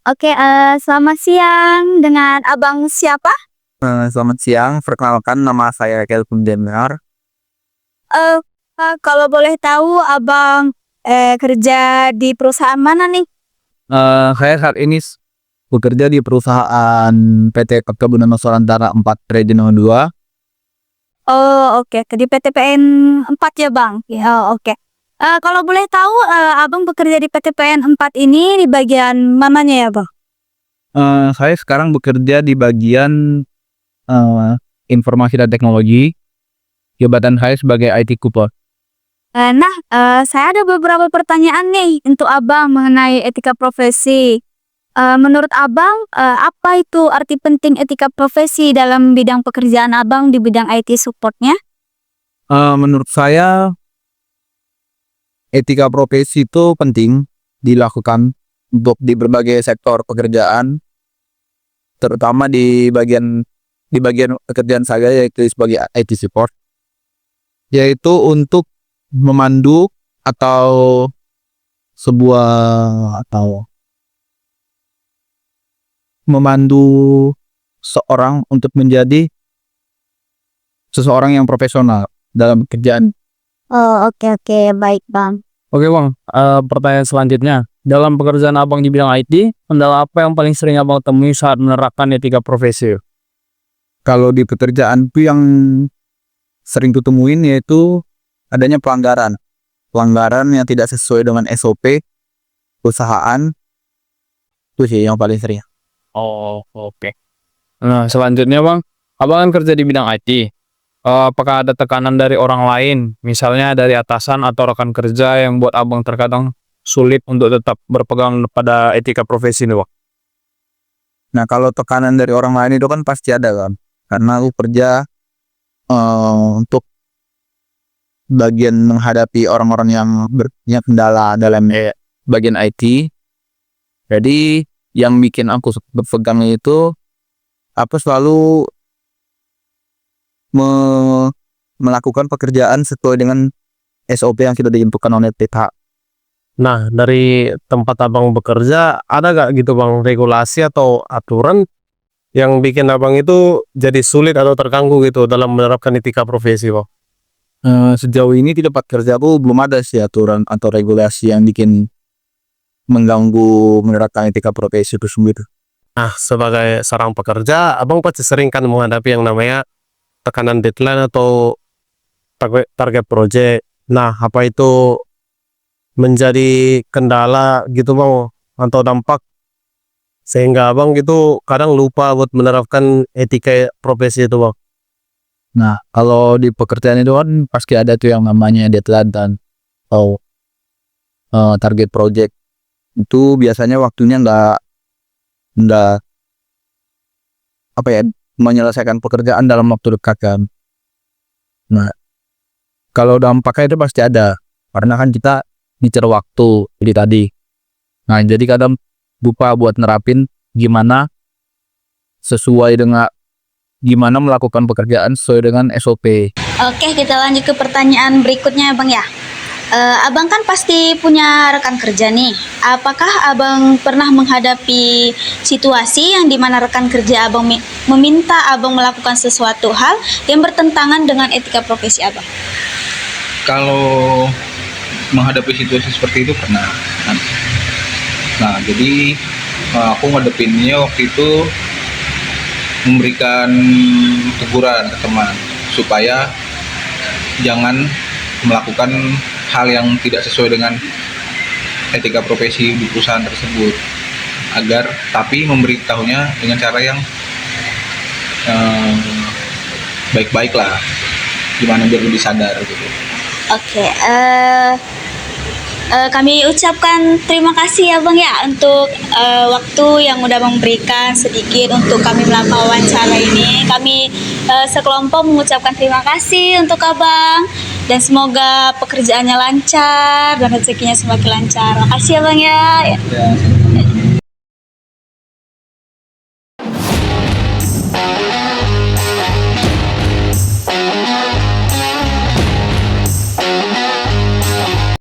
Oke, selamat siang dengan Abang siapa? Selamat siang, perkenalkan nama saya Kelvin Demiar. Eh, kalau boleh tahu Abang kerja di perusahaan mana nih? Saya saat ini bekerja di perusahaan PT Perkebunan Nusantara 4 Regional 2. Oh, oke, di PTPN 4 ya, Bang? Ya, oke. Kalau boleh tahu, Abang bekerja di PTPN 4 ini di bagian mananya ya, Bang? Saya sekarang bekerja di bagian informasi dan teknologi. Jabatan saya sebagai IT Kupon. Saya ada beberapa pertanyaan nih untuk Abang mengenai etika profesi. Menurut Abang, apa itu arti penting etika profesi dalam bidang pekerjaan Abang di bidang IT support-nya? Menurut saya, etika profesi itu penting dilakukan untuk di berbagai sektor pekerjaan, terutama di bagian pekerjaan saya yaitu sebagai IT support, yaitu untuk memandu atau memandu seorang untuk menjadi seseorang yang profesional dalam pekerjaan. Oh, oke, baik, Bang. Oke Bang, pertanyaan selanjutnya. Dalam pekerjaan Abang di bidang IT, kendala apa yang paling sering Abang temui saat menerapkan etika profesi? Kalau di pekerjaan itu yang sering kutemuin yaitu adanya pelanggaran yang tidak sesuai dengan SOP perusahaan, itu sih yang paling sering. Oh, oke. Nah, selanjutnya Bang, Abang kan kerja di bidang IT. Apakah ada tekanan dari orang lain, misalnya dari atasan atau rekan kerja yang buat Abang terkadang sulit untuk tetap berpegang pada etika profesi ini, Bang? Nah, kalau tekanan dari orang lain itu kan pasti ada kan, karena aku kerja untuk bagian menghadapi orang-orang yang punya kendala dalam bagian IT. Jadi yang bikin aku berpegang itu apa selalu melakukan pekerjaan sesuai dengan SOP yang sudah ditentukan oleh PH. Nah, dari tempat Abang bekerja, ada gak gitu Bang regulasi atau aturan yang bikin Abang itu jadi sulit atau terganggu gitu dalam menerapkan etika profesi, Bang? Sejauh ini di tempat kerjaku belum ada sih aturan atau regulasi yang bikin mengganggu menerapkan etika profesi itu sendiri. Nah, sebagai seorang pekerja, Abang pasti sering kan menghadapi yang namanya tekanan deadline atau target project. Nah, apa itu menjadi kendala gitu Bang, atau dampak sehingga Abang gitu kadang lupa buat menerapkan etika profesi itu Bang? Nah, kalau di pekerjaan itu kan pasti ada tuh yang namanya deadline dan atau target project. Itu biasanya waktunya nggak menyelesaikan pekerjaan dalam waktu dekat kan. Nah, kalau dampaknya itu pasti ada, karena kan kita ngincer waktu jadi tadi. Nah, jadi kadang lupa buat nerapin gimana melakukan pekerjaan sesuai dengan SOP. Oke, kita lanjut ke pertanyaan berikutnya, Bang ya. Abang kan pasti punya rekan kerja nih. Apakah Abang pernah menghadapi situasi yang dimana rekan kerja Abang meminta Abang melakukan sesuatu hal yang bertentangan dengan etika profesi Abang? Kalau menghadapi situasi seperti itu pernah. Nah, jadi aku ngadepinnya waktu itu memberikan teguran ke teman supaya jangan melakukan hal yang tidak sesuai dengan etika profesi di perusahaan tersebut, tapi memberitahunya dengan cara yang baik-baik lah, gimana biar lebih sadar gitu. Oke, kami ucapkan terima kasih ya Bang ya untuk waktu yang udah memberikan sedikit untuk kami melakukan wawancara ini. Kami sekelompok mengucapkan terima kasih untuk Abang dan semoga pekerjaannya lancar dan rezekinya semakin lancar. Makasih ya Bang ya. Ya,